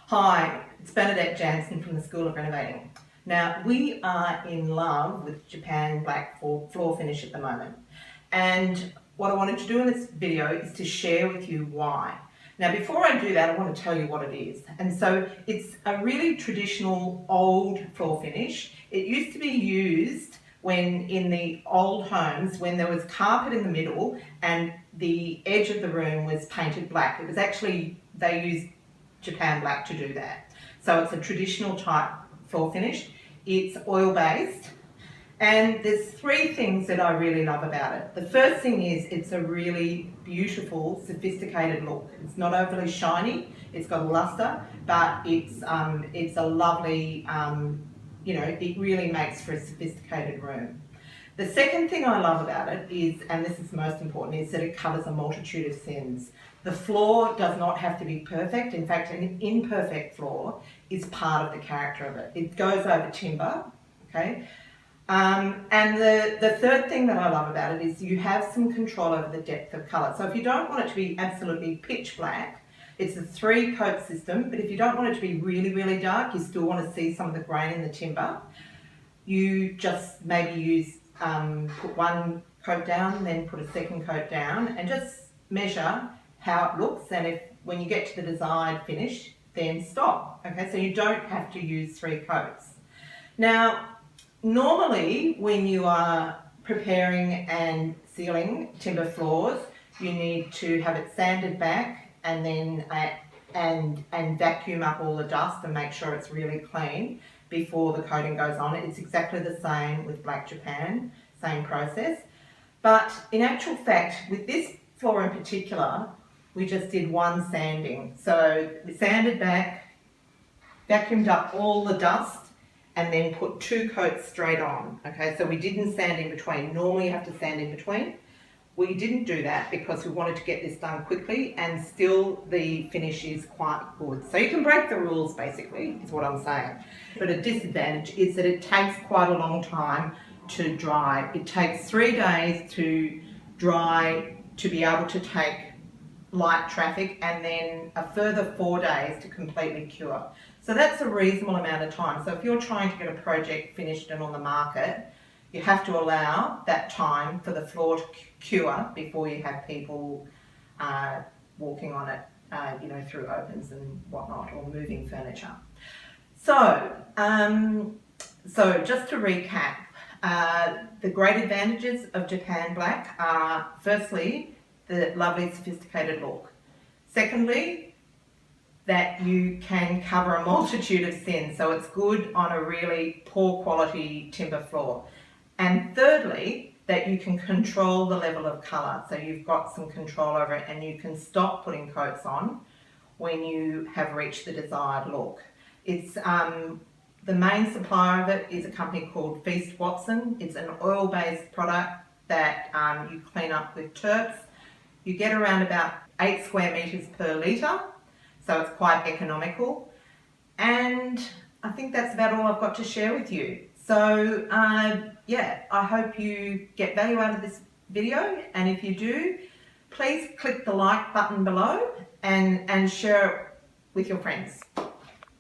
Hi, it's Bernadette Jansen from the School of Renovating. Now, we are in love with Japan Black floor finish at the moment. And what I wanted to do in this video is to share with you why. Now, before I do that, I want to tell you what it is. And so it's a really traditional old floor finish. It used to be used when in the old homes, when there was carpet in the middle and the edge of the room was painted black. It was actually, they used Japan Black to do that. So it's a traditional type floor finish. It's oil based, and there's three things that I really love about it. The first thing is it's a really beautiful, sophisticated look. It's not overly shiny. It's got a luster, but it's a lovely, it really makes for a sophisticated room. The second thing I love about it is, and this is most important, is that it covers a multitude of sins. The floor does not have to be perfect. In fact, an imperfect floor is part of the character of it. It goes over timber, okay? And the third thing that I love about it is you have some control over the depth of colour. So if you don't want it to be absolutely pitch black, it's a 3-coat system, but if you don't want it to be really, really dark, you still want to see some of the grain in the timber, you just maybe use, put 1 coat down, then put a 2nd coat down, and just measure how it looks, and if when you get to the desired finish, then stop. Okay, so you don't have to use 3 coats. Now, normally when you are preparing and sealing timber floors, you need to have it sanded back and then and vacuum up all the dust and make sure it's really clean before the coating goes on. It's exactly the same with Black Japan, same process. But in actual fact, with this floor in particular, we just did 1 sanding. So we sanded back, vacuumed up all the dust, and then put 2 coats straight on. Okay, so we didn't sand in between. Normally you have to sand in between. We didn't do that because we wanted to get this done quickly, and still the finish is quite good. So you can break the rules, basically, is what I'm saying. But a disadvantage is that it takes quite a long time to dry. It takes 3 days to dry to be able to take light traffic, and then a further 4 days to completely cure. So that's a reasonable amount of time. So if you're trying to get a project finished and on the market, you have to allow that time for the floor to cure before you have people walking on it, through opens and whatnot, or moving furniture. So, just to recap, the great advantages of Japan Black are, firstly, the lovely sophisticated look. Secondly, that you can cover a multitude of sins, so it's good on a really poor quality timber floor. And thirdly, that you can control the level of colour, so you've got some control over it, and you can stop putting coats on when you have reached the desired look. It's the main supplier of it is a company called Feast Watson. It's an oil-based product that you clean up with terps. You get around about 8 square metres per litre, so it's quite economical. And I think that's about all I've got to share with you. So I hope you get value out of this video, and if you do, please click the like button below and share it with your friends.